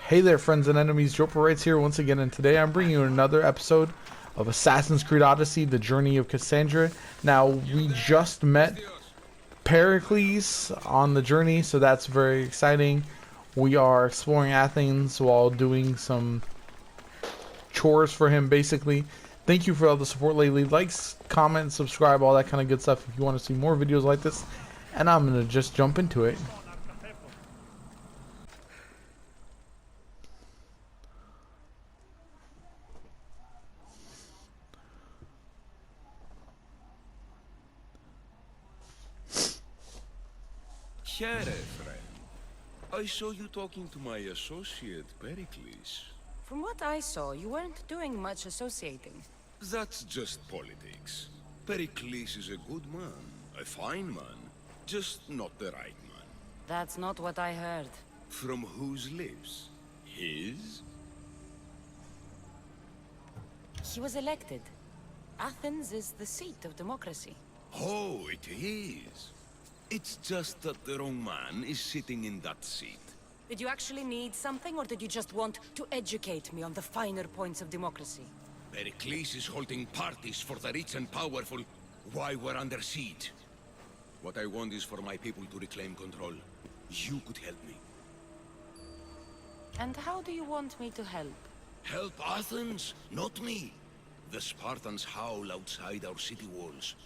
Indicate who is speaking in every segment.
Speaker 1: Hey there, friends and enemies. Joper Wrights here once again, and today I'm bringing you another episode of Assassin's Creed Odyssey, The Journey of Cassandra. Now, we just met Pericles on the journey, so that's very exciting. We are exploring Athens while doing some chores for him, basically. Thank you for all the support lately. Likes, comment, subscribe, all that kind of good stuff if you want to see more videos like this. And I'm going to just jump into it.
Speaker 2: Here, friend. I saw you talking to my associate, Pericles.
Speaker 3: From what I saw, you weren't doing much associating.
Speaker 2: That's just politics. Pericles is a good man, a fine man, just not the right man.
Speaker 3: That's not what I heard.
Speaker 2: From whose lips? His?
Speaker 3: He was elected. Athens is the seat of democracy.
Speaker 2: Oh, it is. It's just that the wrong man is sitting in that seat.
Speaker 3: Did you actually need something, or did you just want to educate me on the finer points of democracy?
Speaker 2: Pericles is holding parties for the rich and powerful while we're under siege. What I want is for my people to reclaim control. You could help me.
Speaker 3: And how do you want me to help?
Speaker 2: Help Athens, not me. The Spartans howl outside our city walls.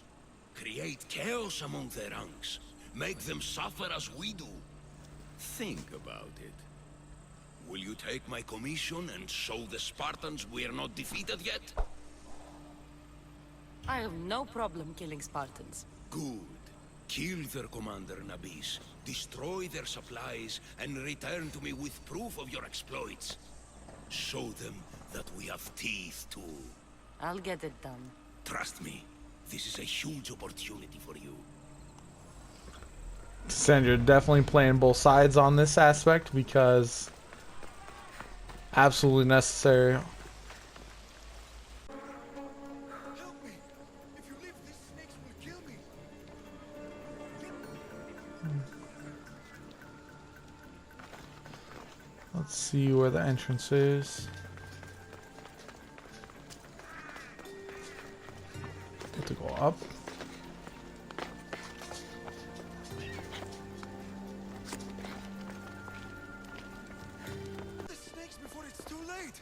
Speaker 2: Create chaos among their ranks. Make them suffer as we do. Think about it. Will you take my commission and show the Spartans we're not defeated yet?
Speaker 3: I have no problem killing Spartans.
Speaker 2: Good. Kill their commander Nabis, destroy their supplies, and return to me with proof of your exploits. Show them that we have teeth too.
Speaker 3: I'll get it done.
Speaker 2: Trust me, this is a huge opportunity for you.
Speaker 1: Cassandra definitely playing both sides on this aspect because absolutely necessary.
Speaker 4: Help me! If you leave, these snakes will kill me!
Speaker 1: Let's see where the entrance is. Get to go up.
Speaker 4: The snakes before it's too late!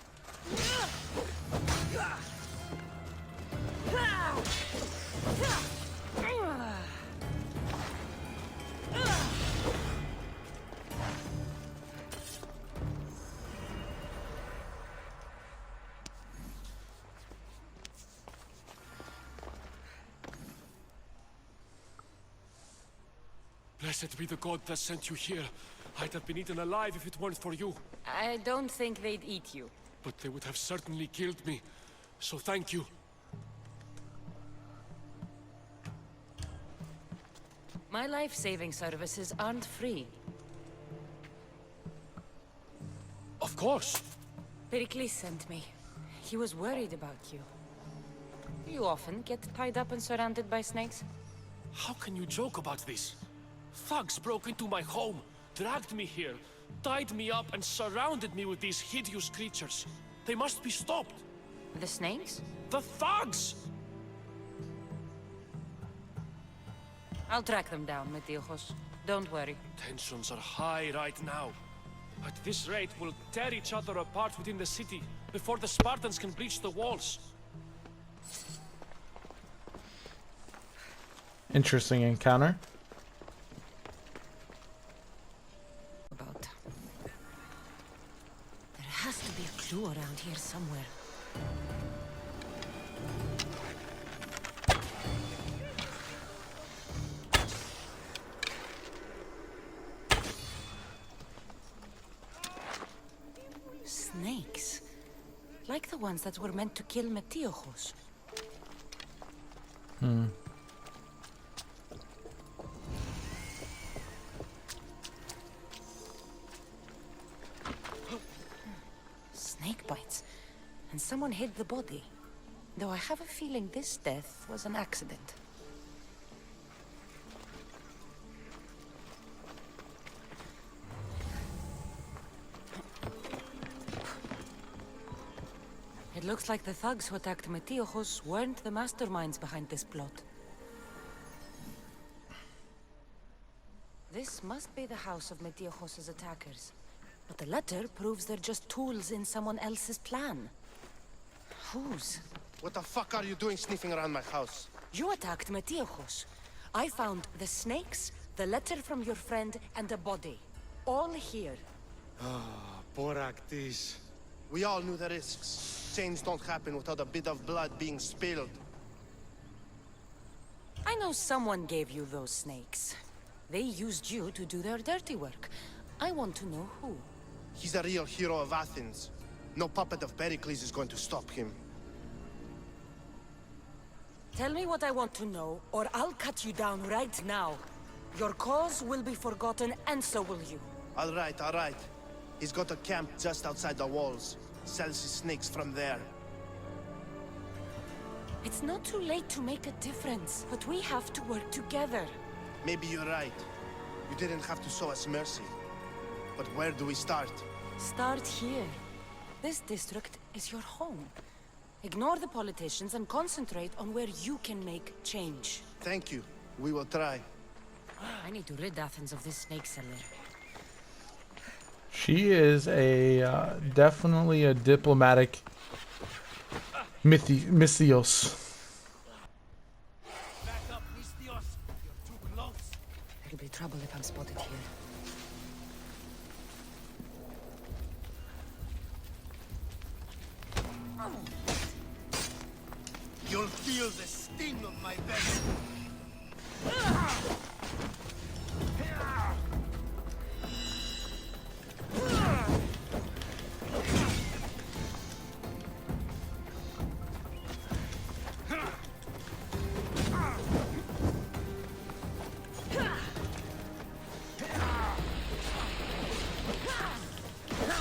Speaker 5: Blessed be the god that sent you here. I'd have been eaten alive if it weren't for you.
Speaker 3: I don't think they'd eat you.
Speaker 5: But they would have certainly killed me. So thank you.
Speaker 3: My life-saving services aren't free.
Speaker 5: Of course.
Speaker 3: Pericles sent me. He was worried about you. You often get tied up and surrounded by snakes?
Speaker 5: How can you joke about this? Thugs broke into my home, dragged me here, tied me up and surrounded me with these hideous creatures. They must be stopped.
Speaker 3: The snakes?
Speaker 5: The thugs!
Speaker 3: I'll track them down, Metiochos. Don't worry.
Speaker 5: Tensions are high right now. At this rate, we'll tear each other apart within the city before the Spartans can breach the walls.
Speaker 1: Interesting encounter.
Speaker 3: About. There has to be a clue around here somewhere. Snakes. Like the ones that were meant to kill Metiochos. Snake bites. And someone hid the body. Though I have a feeling this death was an accident. looks like the thugs who attacked Metiojos weren't the masterminds behind this plot. This must be the house of Metiojos' attackers. But the letter proves they're just tools in someone else's plan. Whose?
Speaker 6: What the fuck are you doing sniffing around my house?
Speaker 3: You attacked Metiojos. I found the snakes, the letter from your friend, and a body. All here.
Speaker 6: Boraktis. We all knew the risks. Change don't happen without a bit of blood being spilled.
Speaker 3: I know someone gave you those snakes. They used you to do their dirty work. I want to know who.
Speaker 6: He's a real hero of Athens. No puppet of Pericles is going to stop him.
Speaker 3: Tell me what I want to know, or I'll cut you down right now. Your cause will be forgotten, and so will you.
Speaker 6: All right. He's got a camp just outside the walls. Sells his snakes from there.
Speaker 3: It's not too late to make a difference, but we have to work together.
Speaker 6: Maybe you're right. You didn't have to show us mercy. But where do we start?
Speaker 3: Start here. This district is your home. Ignore the politicians and concentrate on where you can make change.
Speaker 6: Thank you. We will try.
Speaker 3: I need to rid Athens of this snake seller.
Speaker 1: She is a definitely a diplomatic Mythios.
Speaker 4: Back up, Mystios. You're too close.
Speaker 3: There'll be trouble if I'm spotted here.
Speaker 6: You'll feel the sting of my venom.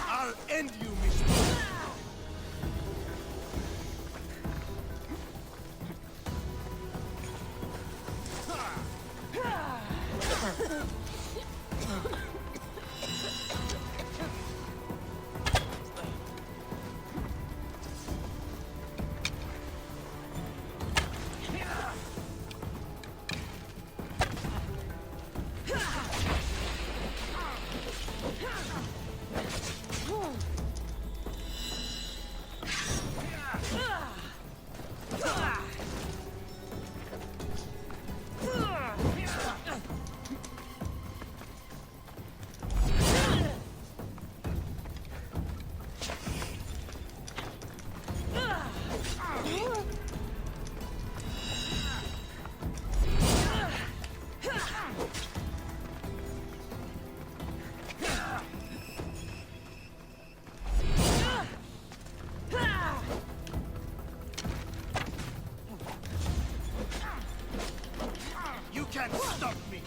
Speaker 6: I'll end you, Mystios. You can't stop me!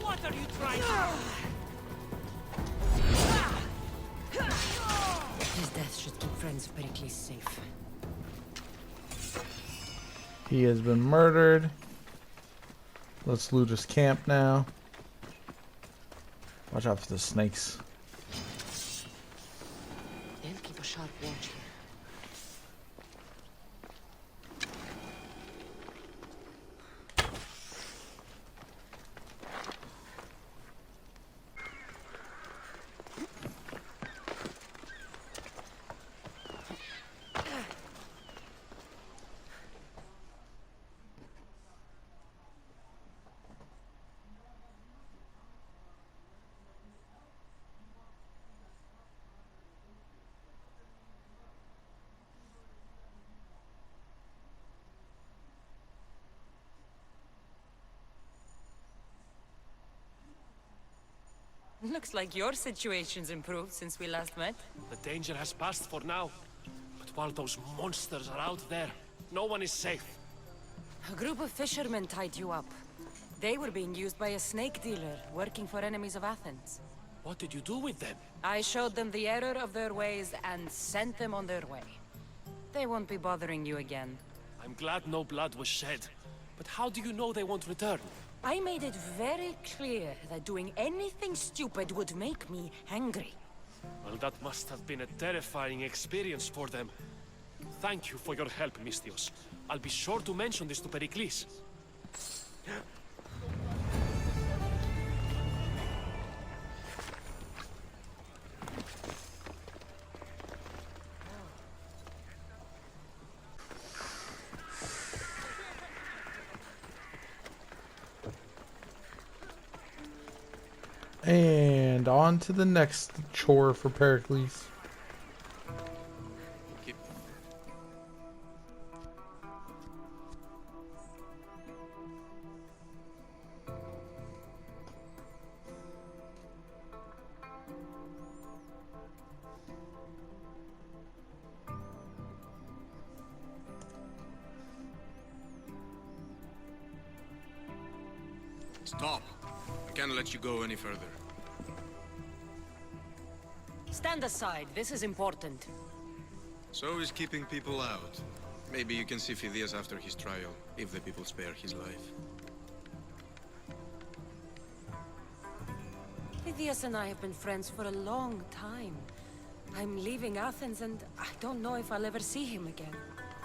Speaker 4: What are you trying to
Speaker 3: His death should keep friends of Pericles safe.
Speaker 1: He has been murdered. Let's loot his camp now. Watch out for the snakes.
Speaker 3: They'll keep a sharp watch here. Looks like your situation's improved since we last met.
Speaker 5: The danger has passed for now. But while those monsters are out there, no one is safe.
Speaker 3: A group of fishermen tied you up. They were being used by a snake dealer working for enemies of Athens.
Speaker 5: What did you do with them?
Speaker 3: I showed them the error of their ways and sent them on their way. They won't be bothering you again.
Speaker 5: I'm glad no blood was shed. But how do you know they won't return?
Speaker 3: I made it very clear that doing anything stupid would make me angry.
Speaker 5: Well, that must have been a terrifying experience for them. Thank you for your help, Mistios. I'll be sure to mention this to Pericles.
Speaker 1: And on to the next chore for Pericles.
Speaker 7: Stop. I can't let you go any further.
Speaker 3: Stand aside, this is important.
Speaker 7: So is keeping people out. Maybe you can see Phidias after his trial, if the people spare his life.
Speaker 3: Phidias and I have been friends for a long time. I'm leaving Athens and I don't know if I'll ever see him again.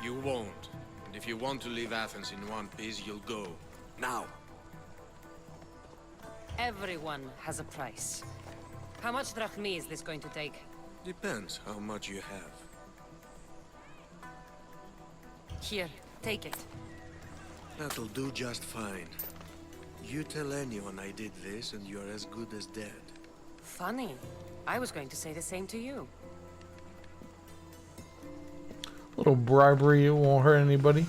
Speaker 7: You won't. And if you want to leave Athens in one piece, you'll go. Now!
Speaker 3: Everyone has a price. How much drachmi is this going to take?
Speaker 7: Depends how much you have.
Speaker 3: Here, take it.
Speaker 7: That'll do just fine. You tell anyone I did this and you're as good as dead.
Speaker 3: Funny. I was going to say the same to you.
Speaker 1: Little bribery, it won't hurt anybody.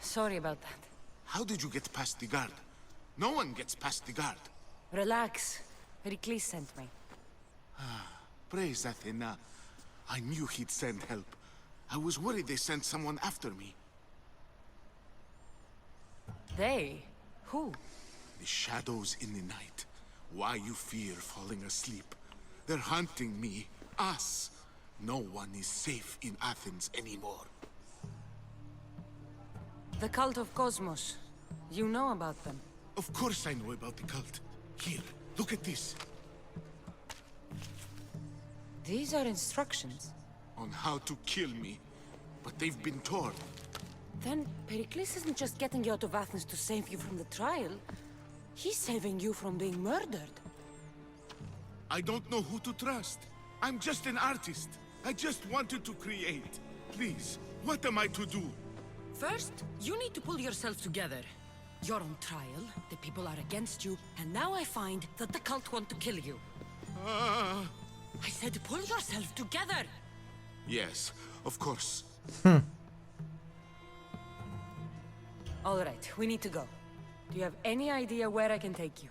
Speaker 3: Sorry about that.
Speaker 6: How did you get past the guard? No one gets past the guard.
Speaker 3: Relax. Pericles sent me.
Speaker 6: Praise Athena. I knew he'd send help. I was worried they sent someone after me.
Speaker 3: They? Who?
Speaker 6: The shadows in the night. Why you fear falling asleep? They're hunting me. Us. No one is safe in Athens anymore.
Speaker 3: The cult of Cosmos. You know about them.
Speaker 6: Of course I know about the cult. Here, look at this.
Speaker 3: These are instructions.
Speaker 6: On how to kill me. But they've been torn.
Speaker 3: Then Pericles isn't just getting you out of Athens to save you from the trial. He's saving you from being murdered.
Speaker 6: I don't know who to trust. I'm just an artist. I just wanted to create. Please, what am I to do?
Speaker 3: First, you need to pull yourself together. You're on trial, the people are against you, and now I find that the cult want to kill you. I said pull yourself together!
Speaker 6: Yes, of course.
Speaker 3: Alright, we need to go. Do you have any idea where I can take you?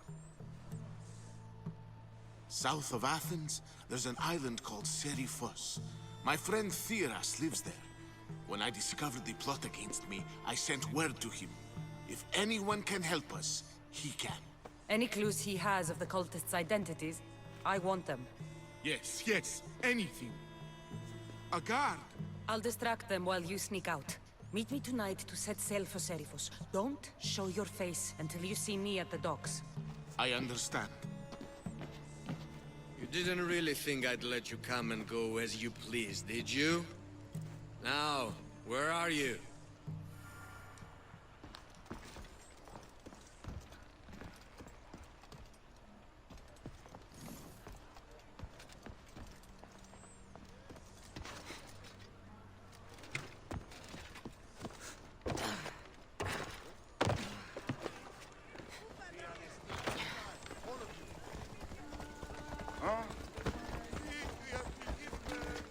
Speaker 6: South of Athens, there's an island called Seriphos. My friend Theras lives there. When I discovered the plot against me, I sent word to him. If anyone can help us, he can.
Speaker 3: Any clues he has of the cultists' identities? I want them.
Speaker 6: Yes, yes, anything. A guard.
Speaker 3: I'll distract them while you sneak out. Meet me tonight to set sail for Seriphos. Don't show your face until you see me at the docks.
Speaker 6: I understand.
Speaker 7: You didn't really think I'd let you come and go as you please, did you? Now, where are you?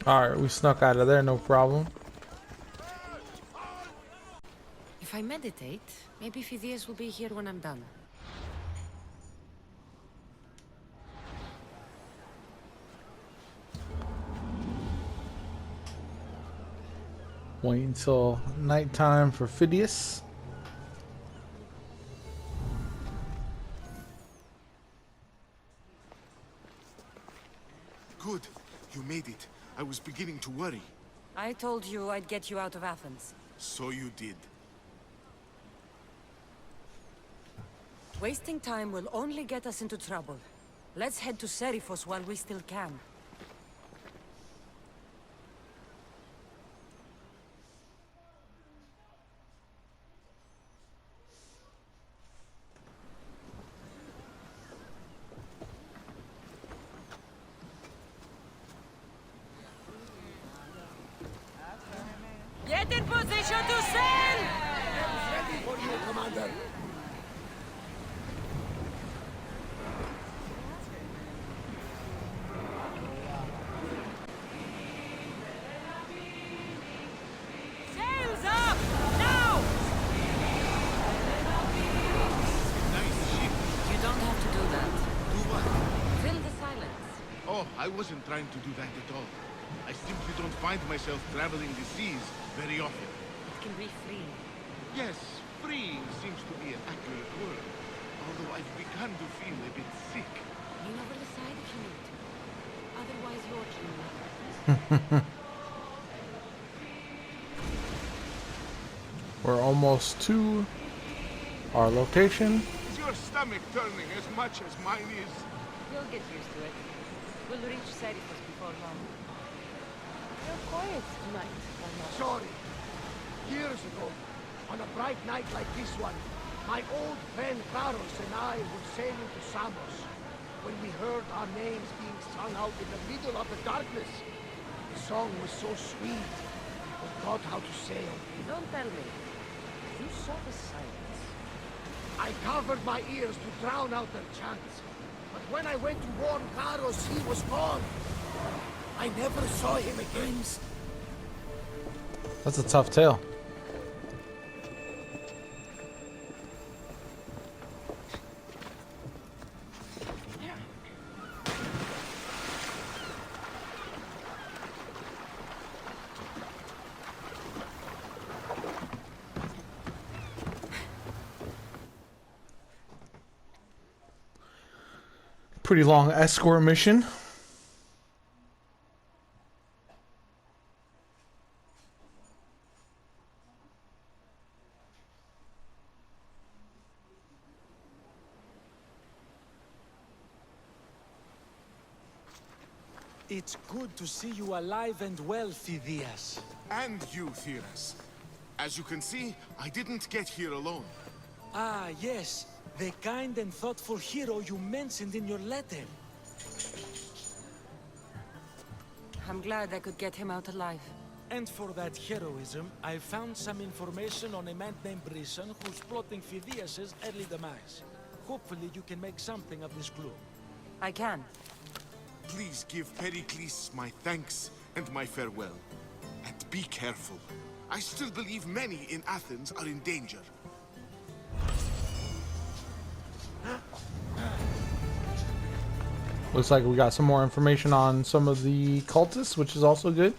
Speaker 1: Alright, we snuck out of there, no problem.
Speaker 3: If I meditate, maybe Phidias will be here when I'm done.
Speaker 1: Wait until nighttime for Phidias.
Speaker 6: Good. You made it. I was beginning to worry.
Speaker 3: I told you I'd get you out of Athens.
Speaker 6: So you did.
Speaker 3: Wasting time will only get us into trouble. Let's head to Seriphos while we still can. Get in position to sail!
Speaker 2: Ready for you, Commander.
Speaker 3: Sails up! Now!
Speaker 6: Nice ship.
Speaker 3: You don't have to do that.
Speaker 6: Do what?
Speaker 3: Fill the silence.
Speaker 6: Oh, I wasn't trying to do that at all. I simply don't find myself traveling the seas very often.
Speaker 3: It can be free.
Speaker 6: Yes, freeing seems to be an accurate word. Although I've begun to feel a bit sick.
Speaker 3: Lean over the side if you need to. Otherwise, you're dreaming.
Speaker 1: We're almost to our location.
Speaker 6: Is your stomach turning as much as mine is?
Speaker 3: You'll get used to it. We'll reach Seriphos before long. You're quiet tonight, Carlos.
Speaker 2: Sorry. Years ago, on a bright night like this one, my old friend Pharos and I were sailing to Samos when we heard our names being sung out in the middle of the darkness. The song was so sweet, we forgot how to sail.
Speaker 3: Don't tell me. You saw the silence.
Speaker 2: I covered my ears to drown out their chants. But when I went to warn Pharos, he was gone. I never saw him again.
Speaker 1: That's a tough tale. Pretty long escort mission.
Speaker 8: It's good to see you alive and well, Phidias.
Speaker 6: And you, Theras. As you can see, I didn't get here alone.
Speaker 8: Ah, yes. The kind and thoughtful hero you mentioned in your letter.
Speaker 3: I'm glad I could get him out alive.
Speaker 8: And for that heroism, I found some information on a man named Brisson who's plotting Phidias' early demise. Hopefully you can make something of this clue.
Speaker 3: I can.
Speaker 6: Please give Pericles my thanks and my farewell. And be careful. I still believe many in Athens are in danger.
Speaker 1: Looks like we got some more information on some of the cultists, which is also good.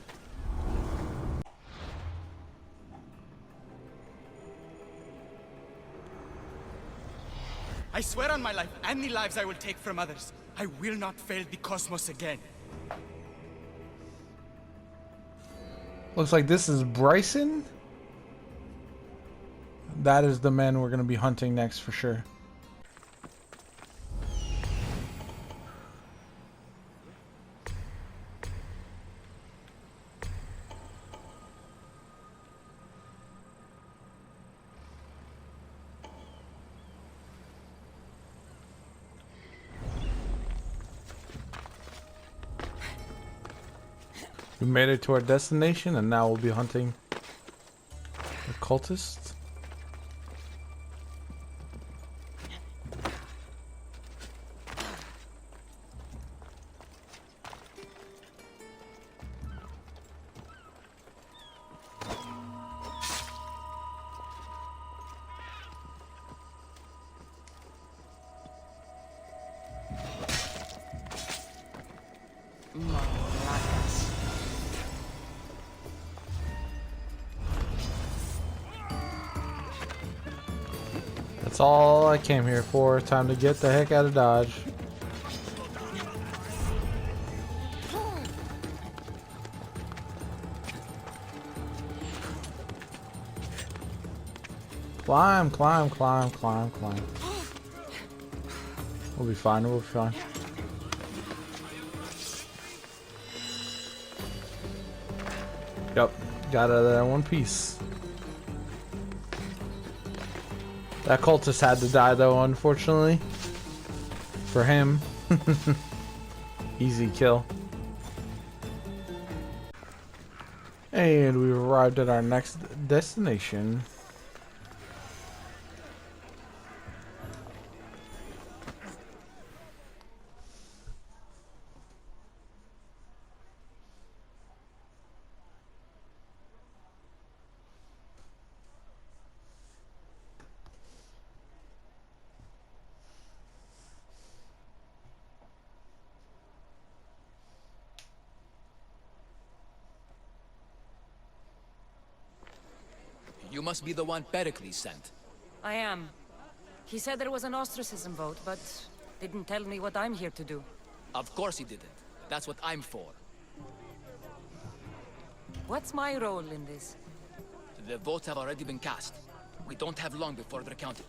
Speaker 9: I swear on my life and the lives I will take from others, I will not fail the cosmos again.
Speaker 1: Looks like this is Bryson. That is the man we're going to be hunting next for sure. We made it to our destination, and now we'll be hunting the cultists. That's all I came here for. Time to get the heck out of Dodge. Climb, climb, climb, climb, climb. We'll be fine, we'll be fine. Yep, got out of there in one piece. That cultist had to die though, unfortunately. For him. Easy kill. And we've arrived at our next destination.
Speaker 10: You must be the one Pericles sent.
Speaker 3: I am. He said there was an ostracism vote, but didn't tell me what I'm here to do.
Speaker 10: Of course he didn't. That's what I'm for.
Speaker 3: What's my role in this?
Speaker 10: The votes have already been cast. We don't have long before they're counted.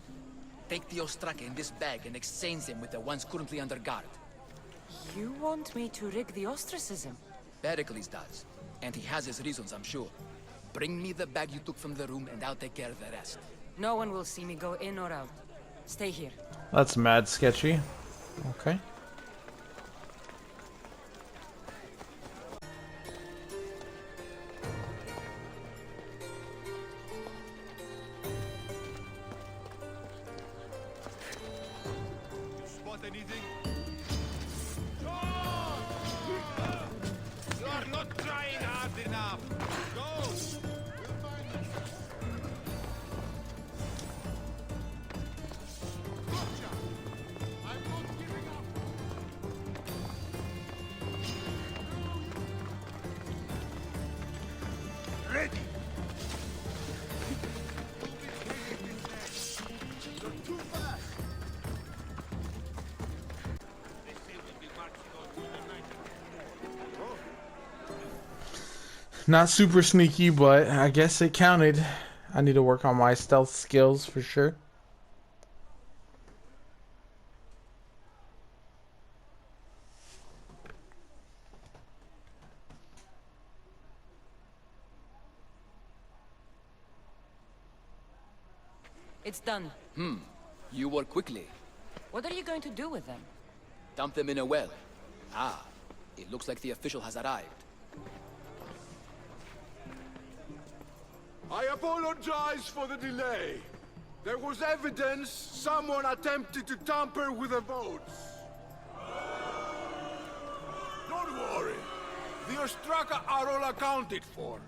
Speaker 10: Take the Ostraka in this bag and exchange them with the ones currently under guard.
Speaker 3: You want me to rig the ostracism?
Speaker 10: Pericles does. And he has his reasons, I'm sure. Bring me the bag you took from the room and I'll take care of the rest.
Speaker 3: No one will see me go in or out. Stay here.
Speaker 1: That's mad sketchy. Okay.
Speaker 4: Spot anything? You are not trying hard enough. Go! Gotcha! I'm not giving up. Ready! You're too fast! They say we'll be marching on through the night.
Speaker 1: Not super sneaky, but I guess it counted. I need to work on my stealth skills for sure.
Speaker 3: It's done.
Speaker 10: You work quickly.
Speaker 3: What are you going to do with them?
Speaker 10: Dump them in a well. Ah, it looks like the official has arrived.
Speaker 4: I apologize for the delay. There was evidence someone attempted to tamper with the votes. Don't worry. The Ostraka are all accounted for.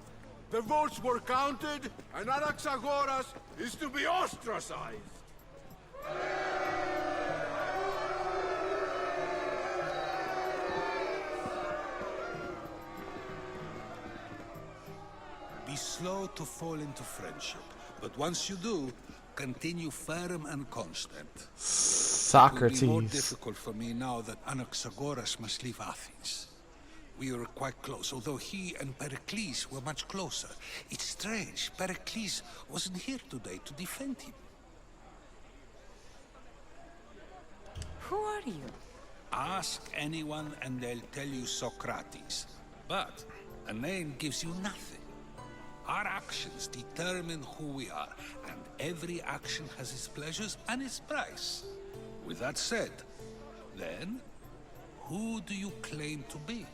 Speaker 4: The votes were counted, and Anaxagoras is to be ostracized.
Speaker 11: Be slow to fall into friendship, but once you do, continue firm and constant. It will be more
Speaker 1: Socrates.
Speaker 11: difficult for me now that Anaxagoras must leave Athens. We were quite close, although he and Pericles were much closer. It's strange, Pericles wasn't here today to defend him.
Speaker 3: Who are you?
Speaker 11: Ask anyone and they'll tell you Socrates. But a name gives you nothing. Our actions determine who we are, and every action has its pleasures and its price. With that said, then, who do you claim to be?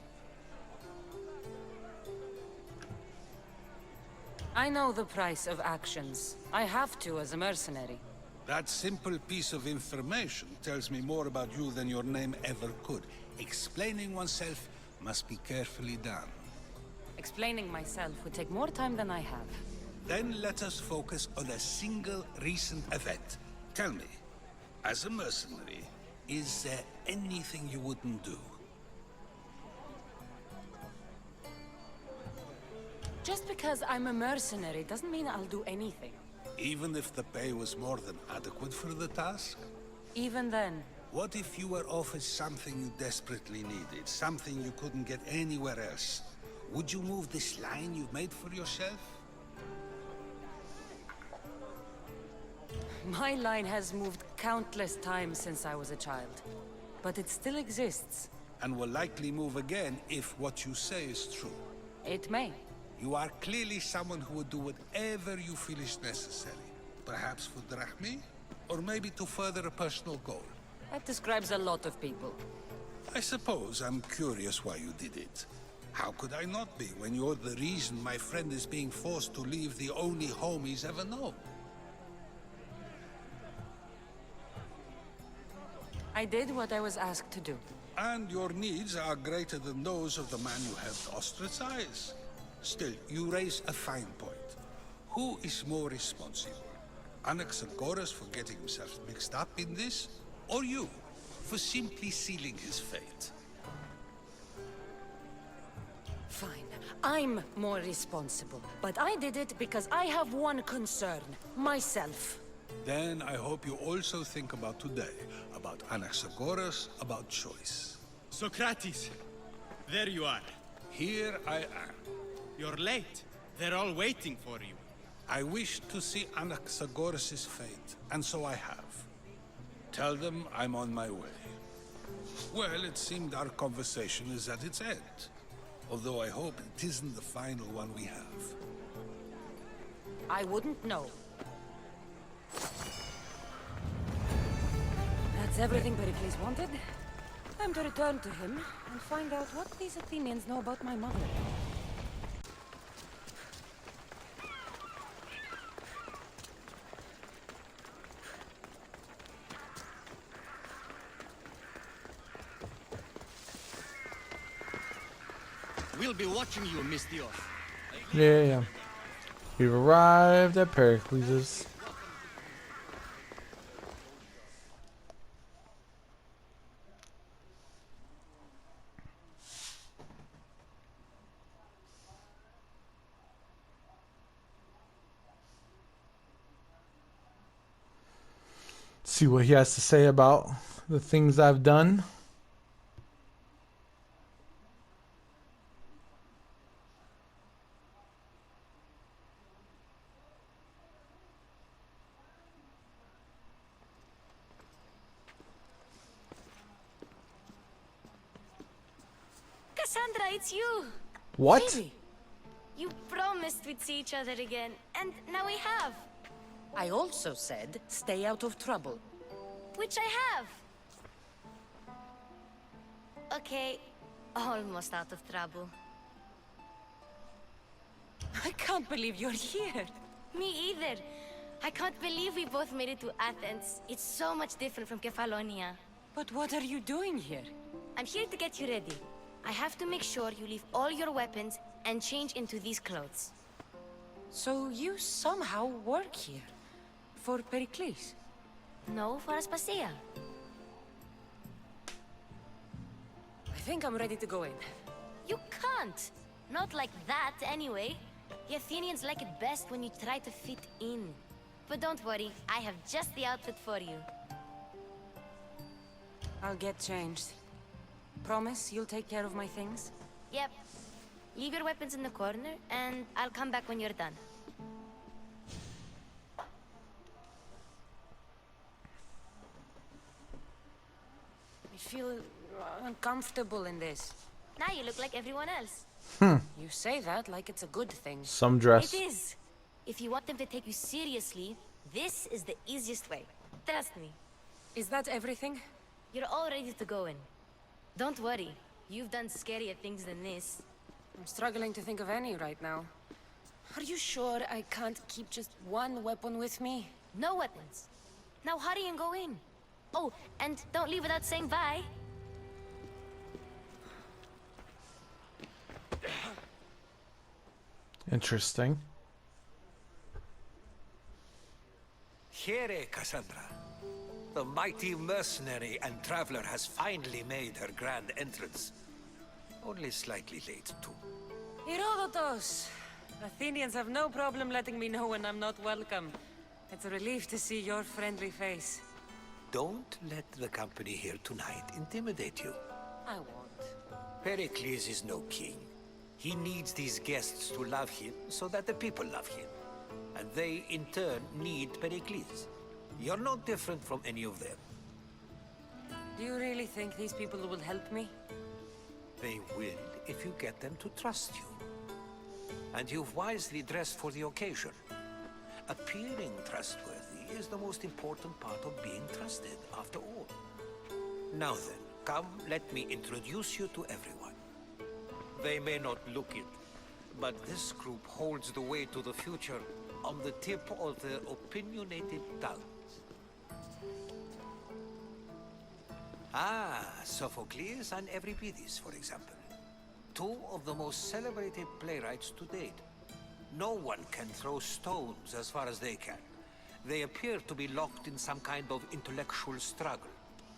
Speaker 3: I know the price of actions. I have to as a mercenary.
Speaker 11: That simple piece of information tells me more about you than your name ever could. Explaining oneself must be carefully done.
Speaker 3: Explaining myself would take more time than I have.
Speaker 11: Then let us focus on a single recent event. Tell me, as a mercenary, is there anything you wouldn't do?
Speaker 3: Just because I'm a mercenary doesn't mean I'll do anything.
Speaker 11: Even if the pay was more than adequate for the task?
Speaker 3: Even then,
Speaker 11: What if you were offered something you desperately needed, something you couldn't get anywhere else? Would you move this line you've made for yourself?
Speaker 3: my line has moved countless times since I was a child. But it still exists.
Speaker 11: And will likely move again if what you say is true.
Speaker 3: It may.
Speaker 11: You are clearly someone who would do whatever you feel is necessary. Perhaps for drachmi? Or maybe to further a personal goal.
Speaker 3: That describes a lot of people.
Speaker 11: I suppose I'm curious why you did it. How could I not be when you're the reason my friend is being forced to leave the only home he's ever known?
Speaker 3: I did what I was asked to do.
Speaker 11: And your needs are greater than those of the man you helped ostracize. Still, you raise a fine point. Who is more responsible? Anaxagoras for getting himself mixed up in this? Or you, for simply sealing his fate?
Speaker 3: Fine. I'm more responsible. But I did it because I have one concern. Myself.
Speaker 11: Then I hope you also think about today. About Anaxagoras, about choice.
Speaker 9: Socrates! There you are.
Speaker 11: Here I am.
Speaker 9: You're late. They're all waiting for you.
Speaker 11: I wish to see Anaxagoras' fate, and so I have. Tell them I'm on my way. Well, it seemed our conversation is at its end. Although I hope it isn't the final one we have.
Speaker 3: I wouldn't know. That's everything Pericles wanted. Time to return to him and find out what these Athenians know about my mother.
Speaker 9: We'll be watching you, Misthios.
Speaker 1: Yeah. We've arrived at Pericles'. See what he has to say about the things I've done.
Speaker 12: Cassandra, it's you!
Speaker 1: What?
Speaker 3: Phoebe,
Speaker 12: You promised we'd see each other again, and now we have.
Speaker 3: I also said stay out of trouble.
Speaker 12: Which I have. Okay, almost out of trouble.
Speaker 3: I can't believe you're here.
Speaker 12: Me either. I can't believe we both made it to Athens. It's so much different from Kefalonia.
Speaker 3: But what are you doing here?
Speaker 12: I'm here to get you ready. I have to make sure you leave all your weapons and change into these clothes.
Speaker 3: So you somehow work here? For Pericles?
Speaker 12: No, for Aspasia.
Speaker 3: I think I'm ready to go in.
Speaker 12: You can't! Not like that, anyway. The Athenians like it best when you try to fit in. But don't worry, I have just the outfit for you.
Speaker 3: I'll get changed. Promise you'll take care of my things?
Speaker 12: Yep. Leave your weapons in the corner, and I'll come back when you're done.
Speaker 3: I feel uncomfortable in this.
Speaker 12: Now you look like everyone else.
Speaker 3: You say that like it's a good thing.
Speaker 1: Some dress.
Speaker 12: It is. If you want them to take you seriously, this is the easiest way. Trust me.
Speaker 3: Is that everything?
Speaker 12: You're all ready to go in. Don't worry. You've done scarier things than this.
Speaker 3: I'm struggling to think of any right now. Are you sure I can't keep just one weapon with me?
Speaker 12: No weapons. Now hurry and go in. Oh, and don't leave without saying bye.
Speaker 1: Interesting.
Speaker 13: Here, Cassandra. The mighty mercenary and traveler has finally made her grand entrance. Only slightly late, too.
Speaker 3: Herodotus! Athenians have no problem letting me know when I'm not welcome. It's a relief to see your friendly face.
Speaker 13: Don't let the company here tonight intimidate you.
Speaker 3: I won't.
Speaker 13: Pericles is no king. He needs these guests to love him so that the people love him. And they, in turn, need Pericles. You're no different from any of them.
Speaker 3: Do you really think these people will help me?
Speaker 13: They will if you get them to trust you. And you've wisely dressed for the occasion. Appearing trustworthy is the most important part of being trusted, after all. Now then, come, let me introduce you to everyone. They may not look it, but this group holds the way to the future on the tip of their opinionated tongues. Ah, Sophocles and Euripides, for example. Two of the most celebrated playwrights to date. No one can throw stones as far as they can. They appear to be locked in some kind of intellectual struggle,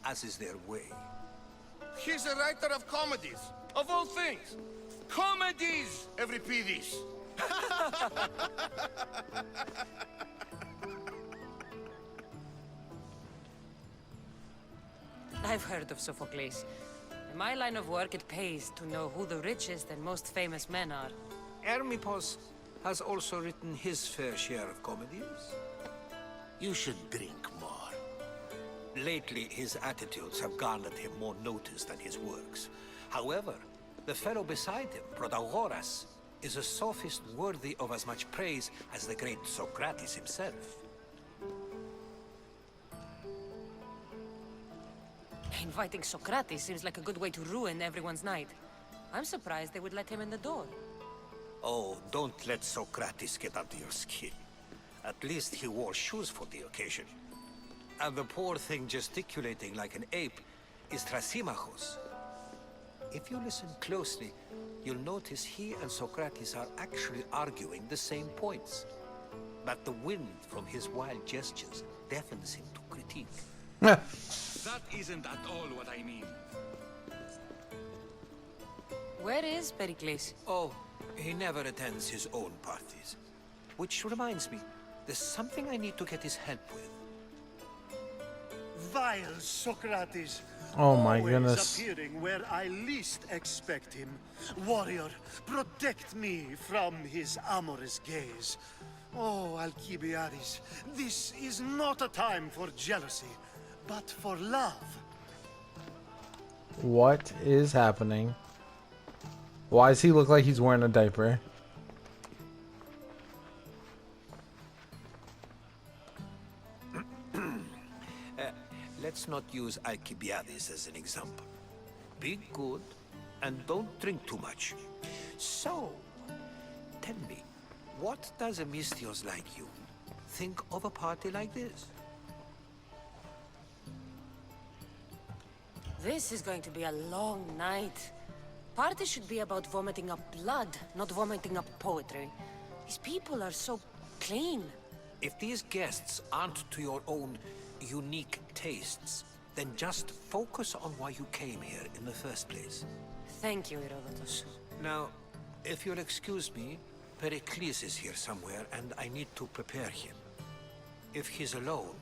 Speaker 13: as is their way.
Speaker 4: He's a writer of comedies, of all things. Comedies, Euripides.
Speaker 3: I've heard of Sophocles. In my line of work, it pays to know who the richest and most famous men are.
Speaker 13: Hermippos has also written his fair share of comedies.
Speaker 6: You should drink more.
Speaker 13: Lately, his attitudes have garnered him more notice than his works. However, the fellow beside him, Protagoras, is a sophist worthy of as much praise as the great Socrates himself.
Speaker 3: Inviting Socrates seems like a good way to ruin everyone's night. I'm surprised they would let him in the door.
Speaker 13: Oh, don't let Socrates get under your skin. At least he wore shoes for the occasion. And the poor thing gesticulating like an ape is Thrasymachos. If you listen closely, you'll notice he and Socrates are actually arguing the same points. But the wind from his wild gestures deafens him to critique.
Speaker 2: That isn't at all what I mean.
Speaker 3: Where is Pericles?
Speaker 13: Oh, he never attends his own parties. Which reminds me, there's something I need to get his help with.
Speaker 14: Vile Socrates.
Speaker 1: Oh my
Speaker 14: Always
Speaker 1: goodness.
Speaker 14: appearing where I least expect him. Warrior, protect me from his amorous gaze. Oh, Alcibiades, this is not a time for jealousy, but for love.
Speaker 1: What is happening? Why does he look like he's wearing a diaper?
Speaker 13: Let's not use Alcibiades as an example. Be good, and don't drink too much. So, tell me, what does a Misthios like you think of a party like this?
Speaker 3: This is going to be a long night. Party should be about vomiting up blood, not vomiting up poetry. These people are so clean.
Speaker 13: If these guests aren't to your own unique tastes, then just focus on why you came here in the first place.
Speaker 3: Thank you, Herodotus.
Speaker 13: Now, if you'll excuse me, Pericles is here somewhere, and I need to prepare him. If he's alone,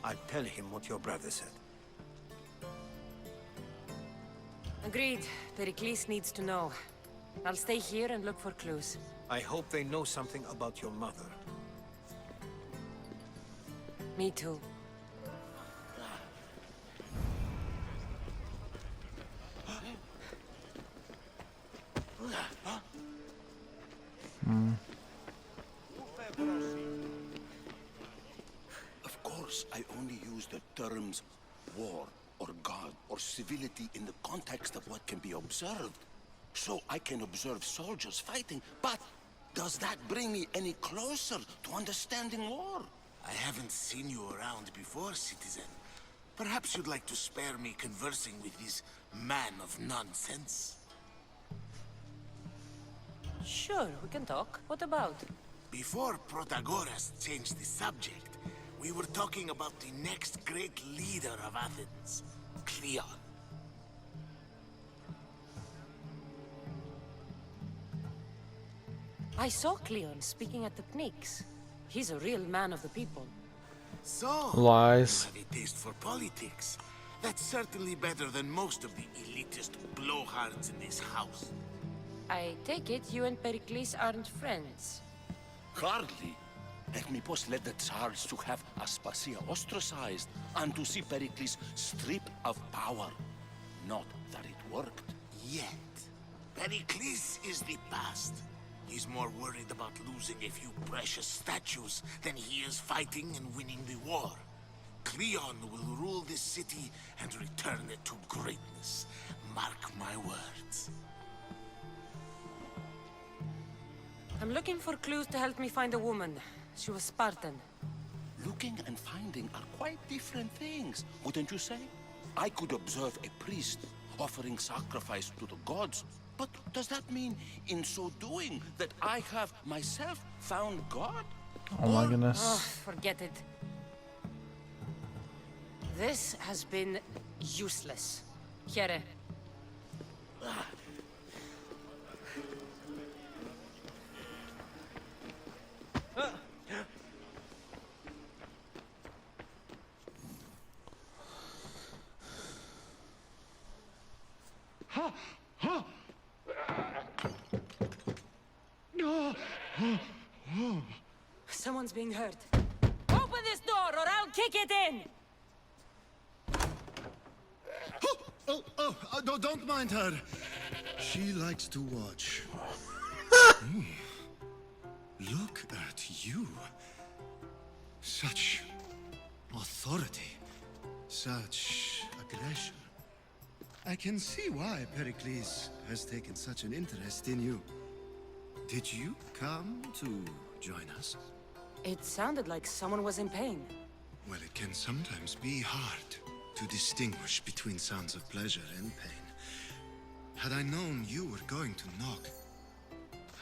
Speaker 13: I'll tell him what your brother said.
Speaker 3: Agreed. Pericles needs to know. I'll stay here and look for clues.
Speaker 13: I hope they know something about your mother.
Speaker 3: Me too.
Speaker 2: Of course, I only use the terms war or God or civility in the context of what can be observed. So I can observe soldiers fighting, but does that bring me any closer to understanding war?
Speaker 6: I haven't seen you around before, citizen. Perhaps you'd like to spare me conversing with this man of nonsense?
Speaker 3: Sure, we can talk. What about?
Speaker 6: Before Protagoras changed the subject, we were talking about the next great leader of Athens, Cleon.
Speaker 3: I saw Cleon speaking at the Pnyx. He's a real man of the people.
Speaker 6: So,
Speaker 1: Lies.
Speaker 6: you have a taste for politics. That's certainly better than most of the elitist blowhards in this house.
Speaker 3: I take it you and Pericles aren't friends.
Speaker 2: Hardly. Ethnippos led the Tsars to have Aspasia ostracized and to see Pericles stripped of power. Not that it worked.
Speaker 6: Yet, Pericles is the past. He's more worried about losing a few precious statues than he is fighting and winning the war. Cleon will rule this city and return it to greatness. Mark my words.
Speaker 3: I'm looking for clues to help me find a woman. She was Spartan.
Speaker 2: Looking and finding are quite different things, wouldn't you say? I could observe a priest offering sacrifice to the gods, but does that mean, in so doing, that I have myself found God?
Speaker 1: Oh my goodness.
Speaker 3: Oh, forget it. This has been useless. Here. Someone's being hurt. Open this door or I'll kick it in!
Speaker 14: No, don't mind her. She likes to watch. Look at you. Such authority. Such aggression. I can see why Pericles has taken such an interest in you. Did you come to join us?
Speaker 3: It sounded like someone was in pain.
Speaker 14: Well, it can sometimes be hard to distinguish between sounds of pleasure and pain. Had I known you were going to knock,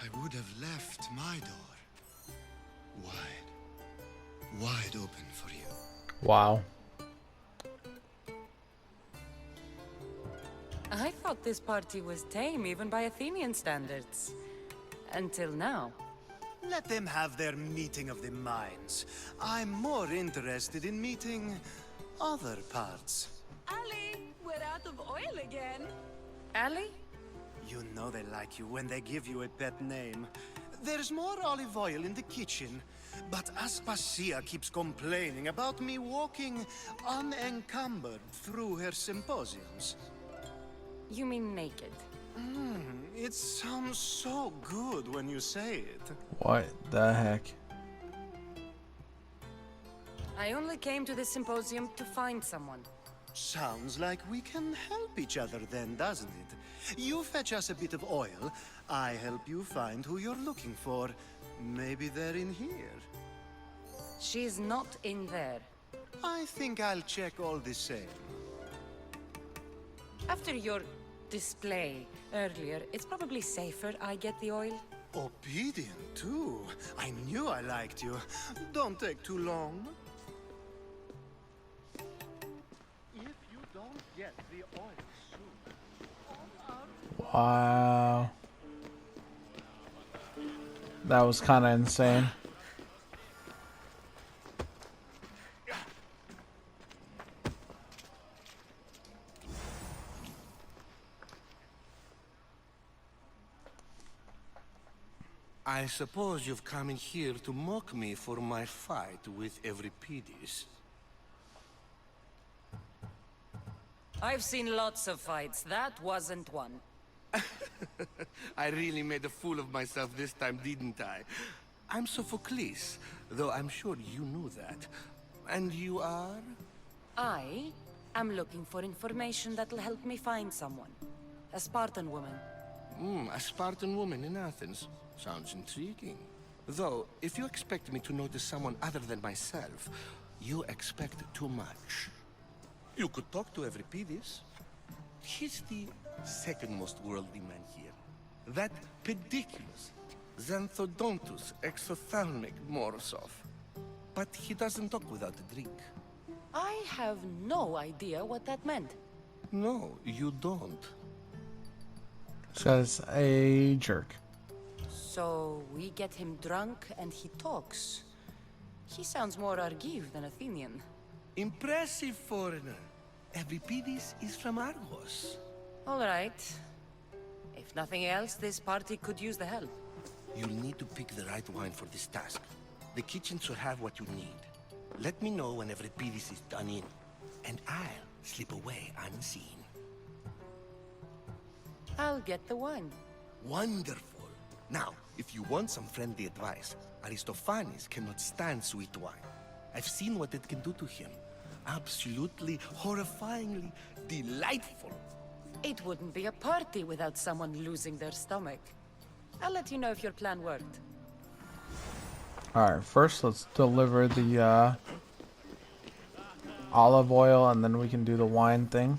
Speaker 14: I would have left my door wide open for you.
Speaker 1: Wow.
Speaker 3: I thought this party was tame even by Athenian standards. Until now.
Speaker 14: Let them have their meeting of the minds. I'm more interested in meeting other parts.
Speaker 3: Ali, we're out of oil again. Ali?
Speaker 14: You know they like you when they give you a pet name. There's more olive oil in the kitchen, but Aspasia keeps complaining about me walking unencumbered through her symposiums.
Speaker 3: You mean naked?
Speaker 14: It sounds so good when you say it.
Speaker 1: What the heck?
Speaker 3: I only came to the symposium to find someone.
Speaker 14: Sounds like we can help each other then, doesn't it? You fetch us a bit of oil, I help you find who you're looking for. Maybe they're in here.
Speaker 3: She's not in there.
Speaker 14: I think I'll check all the same.
Speaker 3: After your display earlier, it's probably safer I get the oil.
Speaker 14: Obedient, too. I knew I liked you. Don't take too long. If you don't get the oil soon...
Speaker 1: Wow. That was kind of insane.
Speaker 15: I suppose you've come in here to mock me for my fight with Euripides.
Speaker 3: I've seen lots of fights. That wasn't one.
Speaker 15: I really made a fool of myself this time, didn't I? I'm Sophocles, though I'm sure you knew that. And you are?
Speaker 3: I am looking for information that'll help me find someone. A Spartan woman.
Speaker 15: A Spartan woman in Athens. Sounds intriguing. Though, if you expect me to notice someone other than myself, you expect too much. You could talk to Euripides. He's the second most worldly man here. That pediculous, Xanthodontus exophthalmic Morosov. But he doesn't talk without a drink.
Speaker 3: I have no idea what that meant.
Speaker 15: No, you don't.
Speaker 1: Says a jerk.
Speaker 3: So we get him drunk and he talks. He sounds more Argive than Athenian.
Speaker 15: Impressive, foreigner. Euripides is from Argos.
Speaker 3: All right. If nothing else, this party could use the help.
Speaker 15: You'll need to pick the right wine for this task. The kitchen should have what you need. Let me know when Euripides is done in, and I'll slip away unseen.
Speaker 3: I'll get the wine.
Speaker 15: Wonderful. Now, if you want some friendly advice, Aristophanes cannot stand sweet wine. I've seen what it can do to him. Absolutely, horrifyingly delightful.
Speaker 3: It wouldn't be a party without someone losing their stomach. I'll let you know if your plan worked.
Speaker 1: Alright, first let's deliver the olive oil and then we can do the wine thing.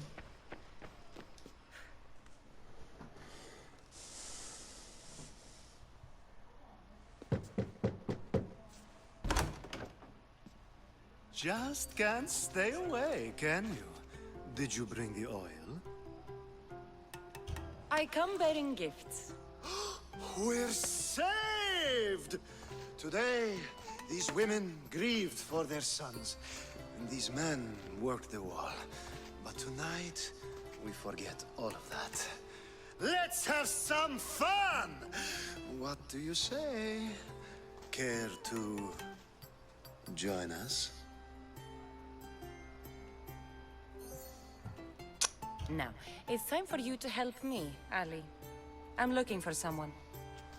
Speaker 14: Just can't stay away, can you? Did you bring the oil?
Speaker 3: I come bearing gifts.
Speaker 14: We're saved! Today, these women grieved for their sons, and these men worked the wall. But tonight, we forget all of that. Let's have some fun! What do you say? Care to join us?
Speaker 3: Now, it's time for you to help me, Ali. I'm looking for someone.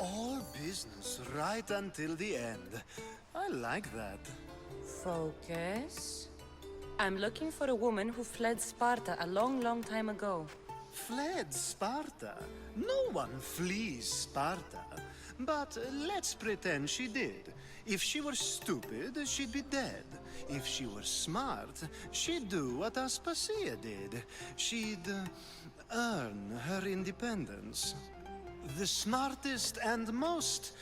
Speaker 14: All business right until the end. I like that.
Speaker 3: Focus. I'm looking for a woman who fled Sparta a long, long time ago.
Speaker 14: Fled Sparta? No one flees Sparta. But let's pretend she did. If she were stupid, she'd be dead. If she were smart, she'd do what Aspasia did. She'd earn her independence. The smartest and most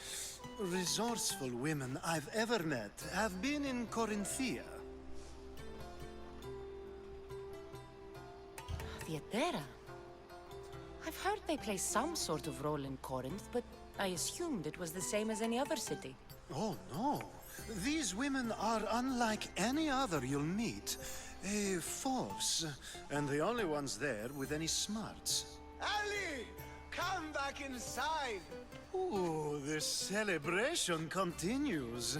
Speaker 14: resourceful women I've ever met have been in Corinthia.
Speaker 3: Theatera? I've heard they play some sort of role in Corinth, but I assumed it was the same as any other city.
Speaker 14: Oh, no. These women are unlike any other you'll meet. A force, and the only ones there with any smarts.
Speaker 9: Ali! Come back inside!
Speaker 14: Ooh, the celebration continues.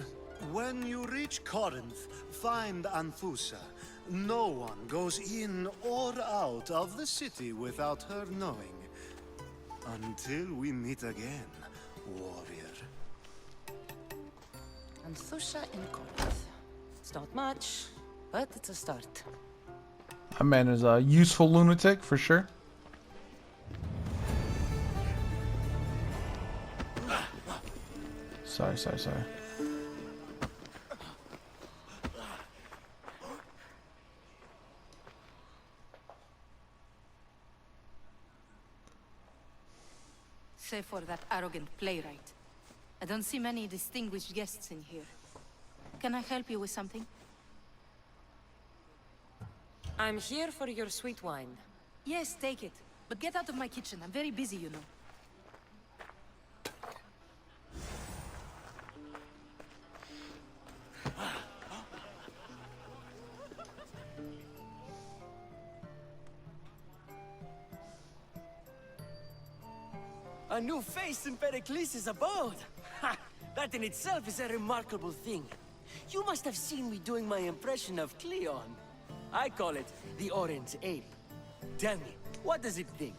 Speaker 14: When you reach Corinth, find Anthusa. No one goes in or out of the city without her knowing. Until we meet again, warrior.
Speaker 3: Anthusa in Corinth. It's not much, but it's a start.
Speaker 1: That man is a useful lunatic for sure. Sorry.
Speaker 16: Save for that arrogant playwright. I don't see many distinguished guests in here. Can I help you with something?
Speaker 3: I'm here for your sweet wine.
Speaker 16: Yes, take it. But get out of my kitchen. I'm very busy, you know.
Speaker 17: A new face in Pericles' abode! Ha! That in itself is a remarkable thing. You must have seen me doing my impression of Cleon. I call it the Orange Ape. Tell me, what does it think?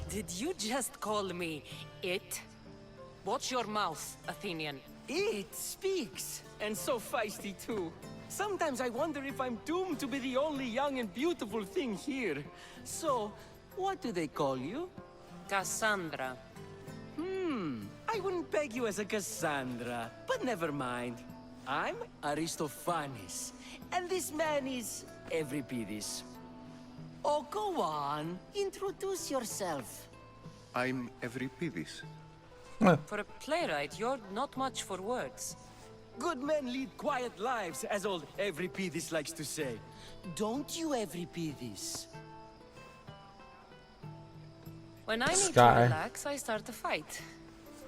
Speaker 3: Did you just call me it? Watch your mouth, Athenian.
Speaker 17: It speaks, and so feisty too. Sometimes I wonder if I'm doomed to be the only young and beautiful thing here. So, what do they call you?
Speaker 3: Cassandra.
Speaker 17: I wouldn't peg you as a Cassandra, but never mind. I'm Aristophanes, and this man is Euripides. Oh, go on. Introduce yourself.
Speaker 15: I'm Euripides.
Speaker 3: For a playwright, you're not much for words.
Speaker 17: Good men lead quiet lives, as old Euripides likes to say. Don't you, Euripides?
Speaker 3: When I need to
Speaker 1: Sky.
Speaker 3: relax, I start a fight.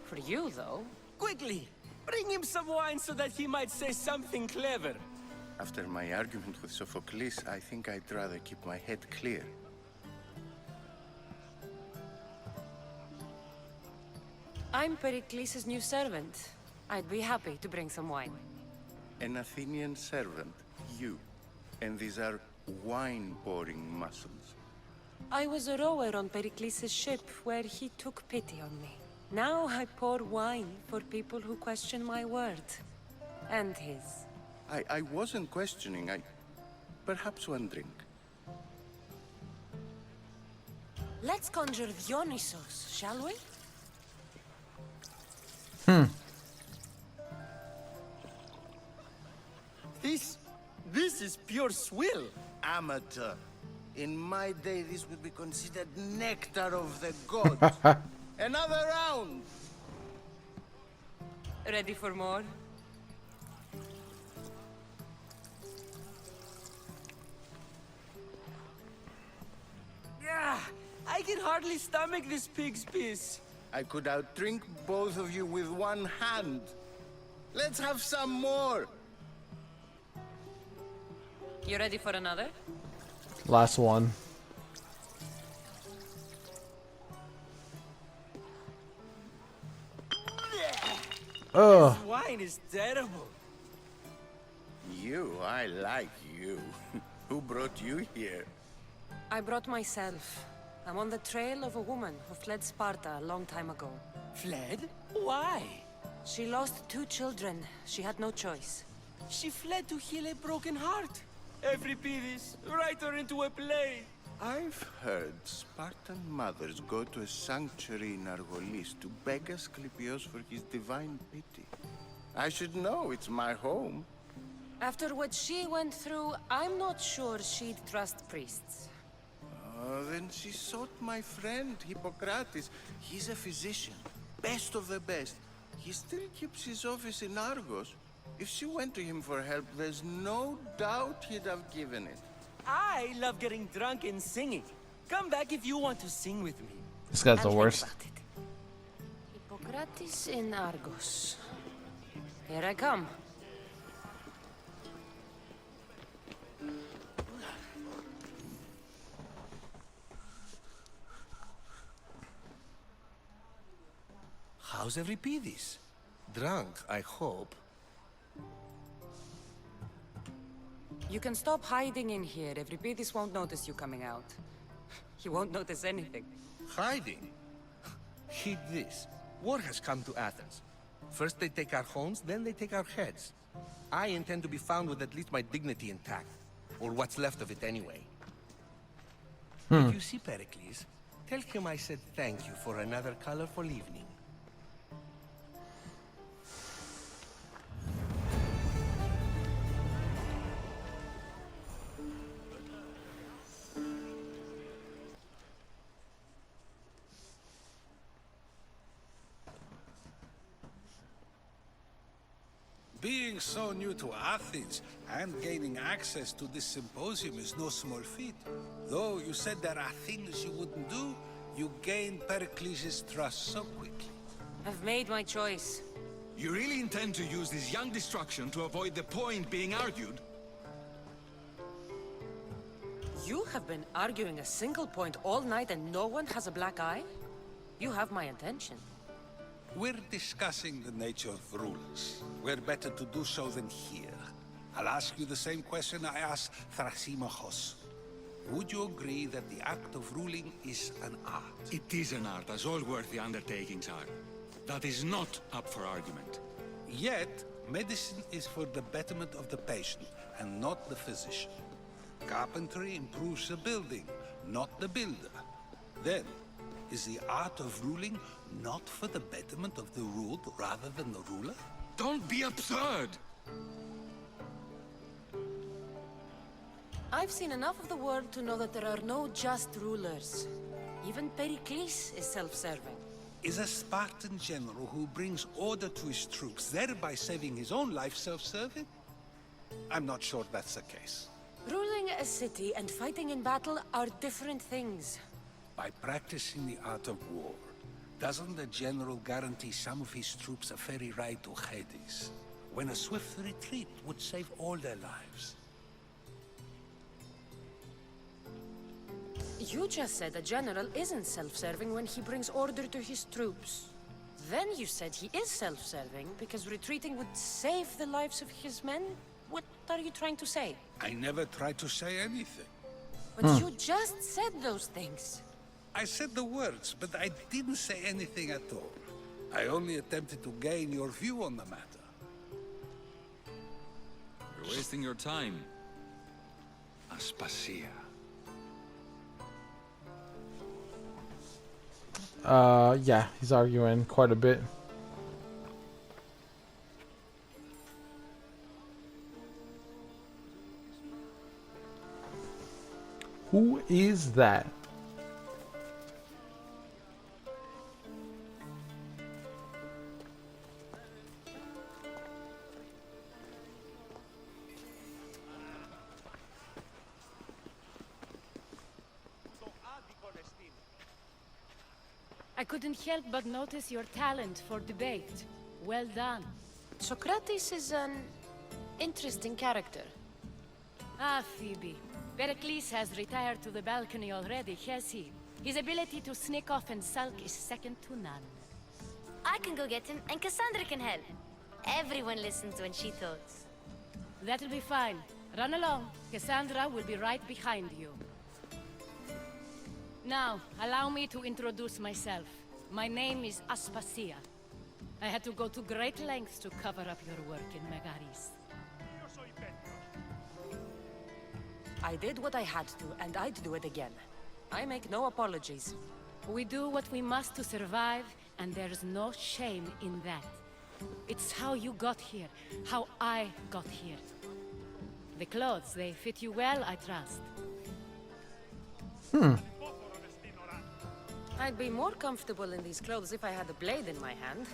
Speaker 3: For you, though...
Speaker 17: Quickly! Bring him some wine so that he might say something clever.
Speaker 15: After my argument with Sophocles, I think I'd rather keep my head clear.
Speaker 3: I'm Pericles' new servant. I'd be happy to bring some wine.
Speaker 15: An Athenian servant, you. And these are wine-pouring muscles.
Speaker 3: I was a rower on Pericles' ship where he took pity on me. Now I pour wine for people who question my word. And his.
Speaker 15: I wasn't questioning. Perhaps one drink.
Speaker 3: Let's conjure Dionysos, shall we?
Speaker 17: This is pure swill.
Speaker 15: Amateur. In my day, this would be considered nectar of the gods. Another round!
Speaker 3: Ready for more?
Speaker 17: Yeah, I can hardly stomach this pig's piss.
Speaker 15: I could outdrink both of you with one hand. Let's have some more!
Speaker 3: You ready for another?
Speaker 1: Last one.
Speaker 17: This wine is terrible.
Speaker 15: I like you. Who brought you here?
Speaker 3: I brought myself. I'm on the trail of a woman who fled Sparta a long time ago.
Speaker 17: Fled? Why?
Speaker 3: She lost 2 children. She had no choice.
Speaker 17: She fled to heal a broken heart. Euripides, write her into a play.
Speaker 15: I've heard Spartan mothers go to a sanctuary in Argolis to beg Asclepios for his divine pity. I should know, it's my home.
Speaker 3: After what she went through, I'm not sure she'd trust priests.
Speaker 15: Then she sought my friend, Hippocrates. He's a physician, best of the best. He still keeps his office in Argos. If she went to him for help, there's no doubt he'd have given it.
Speaker 17: I love getting drunk and singing. Come back if you want to sing with me.
Speaker 1: This guy's the worst.
Speaker 3: Hippocrates in Argos. Here I come.
Speaker 15: How's Euripides? Drunk, I hope.
Speaker 3: You can stop hiding in here. Euripides won't notice you coming out. He won't notice anything.
Speaker 11: Hiding? Heed this. War has come to Athens. First they take our homes, then they take our heads. I intend to be found with at least my dignity intact. Or what's left of it anyway. If you see Pericles, tell him I said thank you for another colorful evening. Being so new to Athens and gaining access to this symposium is no small feat. Though you said there are things you wouldn't do, you gained Pericles' trust so quickly.
Speaker 3: I've made my choice.
Speaker 2: You really intend to use this young destruction to avoid the point being argued?
Speaker 3: You have been arguing a single point all night and no one has a black eye? You have my attention.
Speaker 11: We're discussing the nature of rulers. Where better to do so than here? I'll ask you the same question I asked Thrasymachos. Would you agree that the act of ruling is an art?
Speaker 2: It is an art, as all worthy undertakings are. That is not up for argument.
Speaker 11: Yet, medicine is for the betterment of the patient, and not the physician. Carpentry improves the building, not the builder. Then, is the art of ruling not for the betterment of the ruled rather than the ruler?
Speaker 2: Don't be absurd!
Speaker 3: I've seen enough of the world to know that there are no just rulers. Even Pericles is self-serving.
Speaker 11: Is a Spartan general who brings order to his troops, thereby saving his own life, self-serving? I'm not sure that's the case.
Speaker 3: Ruling a city and fighting in battle are different things.
Speaker 11: By practicing the art of war, Doesn't the general guarantee some of his troops a ferry ride to Hades, when a swift retreat would save all their lives?
Speaker 3: You just said a general isn't self-serving when he brings order to his troops. Then you said he is self-serving because retreating would save the lives of his men? What are you trying to say?
Speaker 11: I never tried to say anything.
Speaker 3: But you just said those things.
Speaker 11: I said the words, but I didn't say anything at all. I only attempted to gain your view on the matter.
Speaker 18: You're wasting your time. Aspasia.
Speaker 1: Yeah, he's arguing quite a bit. Who is that?
Speaker 3: I couldn't help but notice your talent for debate. Well done. Socrates is an interesting character. Ah, Phoebe. Pericles has retired to the balcony already, has he? His ability to sneak off and sulk is second to none.
Speaker 12: I can go get him, and Cassandra can help. Everyone listens when she talks.
Speaker 3: That'll be fine. Run along. Cassandra will be right behind you. Now, allow me to introduce myself. My name is Aspasia. I had to go to great lengths to cover up your work in Megaris. I did what I had to, and I'd do it again. I make no apologies. We do what we must to survive, and there's no shame in that. It's how you got here, how I got here. The clothes, they fit you well, I trust. I'd be more comfortable in these clothes if I had a blade in my hand.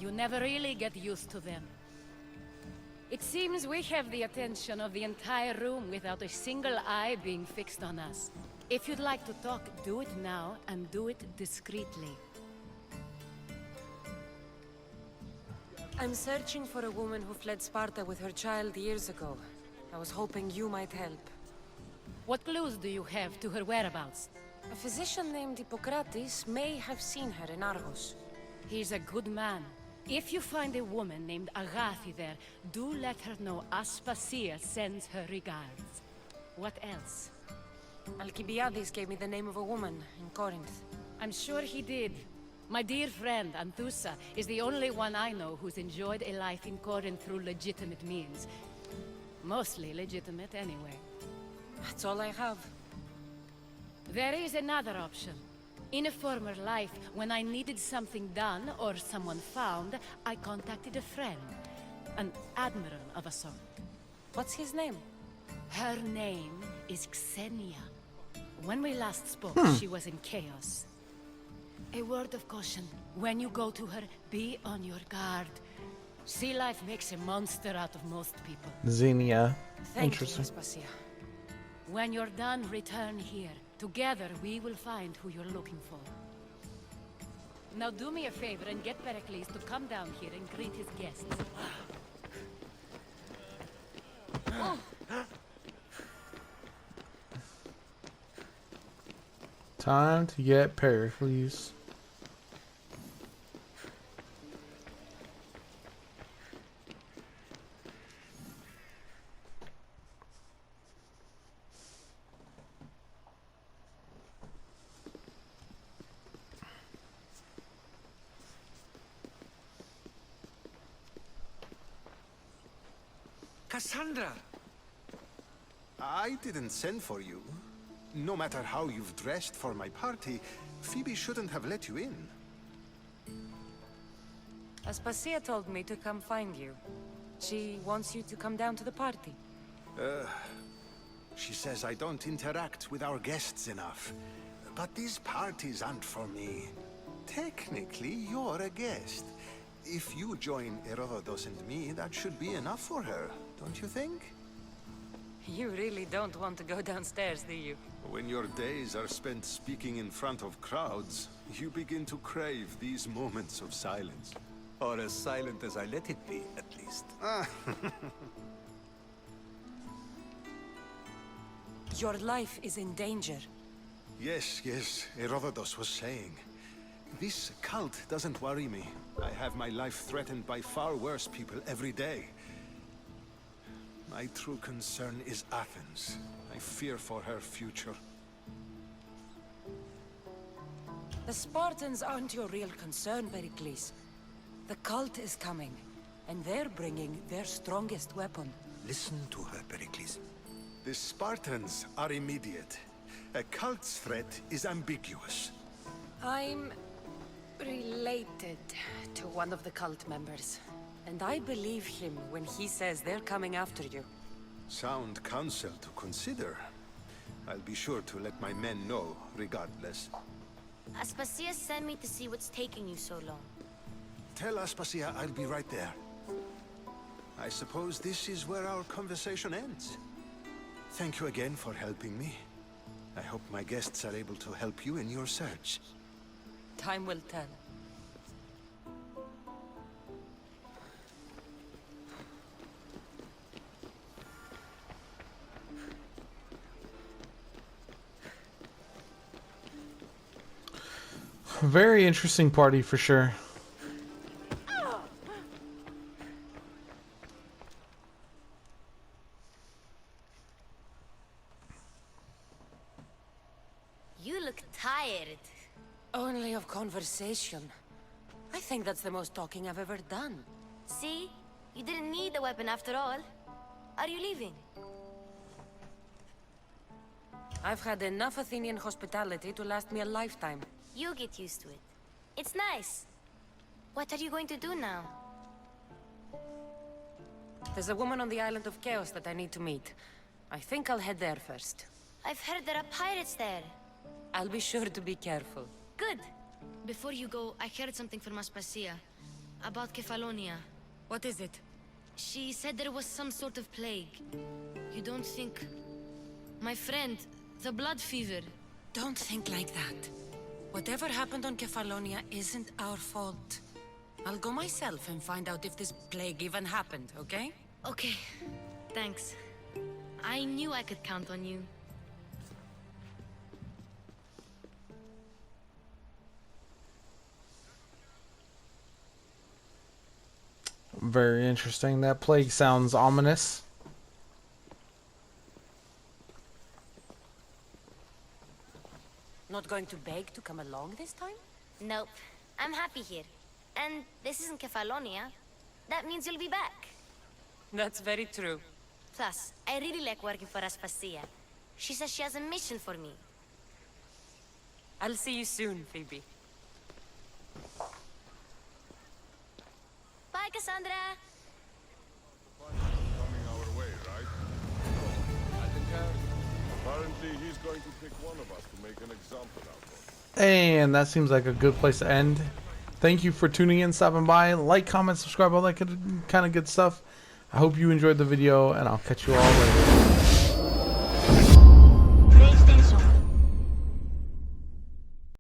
Speaker 3: You never really get used to them. It seems we have the attention of the entire room without a single eye being fixed on us. If you'd like to talk, do it now, and do it discreetly. I'm searching for a woman who fled Sparta with her child years ago. I was hoping you might help. What clues do you have to her whereabouts? A physician named Hippocrates may have seen her in Argos. He's a good man. If you find a woman named Agathi there, do let her know Aspasia sends her regards. What else? Alcibiades gave me the name of a woman in Corinth. I'm sure he did. My dear friend, Anthusa, is the only one I know who's enjoyed a life in Corinth through legitimate means. Mostly legitimate, anyway. That's all I have. There is another option. In a former life, when I needed something done or someone found, I contacted a friend. An admiral of a sort. What's his name? Her name is Xenia. When we last spoke, she was in chaos. A word of caution. When you go to her, be on your guard. Sea life makes a monster out of most people.
Speaker 1: Xenia.
Speaker 3: Thank
Speaker 1: Interesting.
Speaker 3: you, Aspasia. When you're done, return here. Together, we will find who you're looking for. Now do me a favor and get Pericles to come down here and greet his guests.
Speaker 1: Time to get Pericles.
Speaker 15: Cassandra! I didn't send for you. No matter how you've dressed for my party, Phoebe shouldn't have let you in.
Speaker 3: Aspasia told me to come find you. She wants you to come down to the party.
Speaker 15: She says I don't interact with our guests enough. But these parties aren't for me. Technically, you're a guest. If you join Herodotus and me, that should be enough for her, don't you think?
Speaker 3: You really don't want to go downstairs, do you?
Speaker 19: When your days are spent speaking in front of crowds, you begin to crave these moments of silence.
Speaker 13: Or as silent as I let it be, at least.
Speaker 3: Your life is in danger.
Speaker 19: Yes, Herodotus was saying. This cult doesn't worry me. I have my life threatened by far worse people every day. My true concern is Athens. I fear for her future.
Speaker 3: The Spartans aren't your real concern, Pericles. The cult is coming, and they're bringing their strongest weapon.
Speaker 13: Listen to her, Pericles.
Speaker 19: The Spartans are immediate. A cult's threat is ambiguous.
Speaker 3: I'm related to one of the cult members, and I believe him when he says they're coming after you.
Speaker 19: Sound counsel to consider. I'll be sure to let my men know, regardless.
Speaker 12: Aspasia sent me to see what's taking you so long.
Speaker 19: Tell Aspasia I'll be right there. I suppose this is where our conversation ends. Thank you again for helping me. I hope my guests are able to help you in your search.
Speaker 3: Time will tell.
Speaker 1: Very interesting party for sure.
Speaker 12: You look tired.
Speaker 3: Only of conversation. I think that's the most talking I've ever done.
Speaker 12: See? You didn't need the weapon after all. Are you leaving?
Speaker 3: I've had enough Athenian hospitality to last me a lifetime.
Speaker 12: You'll get used to it. It's nice. What are you going to do now?
Speaker 3: There's a woman on the island of Chaos that I need to meet. I think I'll head there first.
Speaker 12: I've heard there are pirates there.
Speaker 3: I'll be sure to be careful.
Speaker 12: Good. Before you go, I heard something from Aspasia. About Kefalonia.
Speaker 3: What is it?
Speaker 12: She said there was some sort of plague. You don't think... My friend, the blood fever.
Speaker 3: Don't think like that. Whatever happened on Kefalonia isn't our fault. I'll go myself and find out if this plague even happened, okay?
Speaker 12: Okay. Thanks. I knew I could count on you.
Speaker 1: Very interesting. That plague sounds ominous.
Speaker 3: Not going to beg to come along this time?
Speaker 12: Nope. I'm happy here. And this isn't Kefalonia. That means you'll be back.
Speaker 3: That's very true.
Speaker 12: Plus, I really like working for Aspasia. She says she has a mission for me.
Speaker 3: I'll see you soon, Phoebe.
Speaker 12: Bye, Cassandra!
Speaker 4: Coming our way, right? Apparently he's going to pick one of us to make an example out of.
Speaker 1: And that seems like a good place to end. Thank you for tuning in, stopping by. Like, comment, subscribe, all that kind of good stuff. I hope you enjoyed the video, and I'll catch you all later.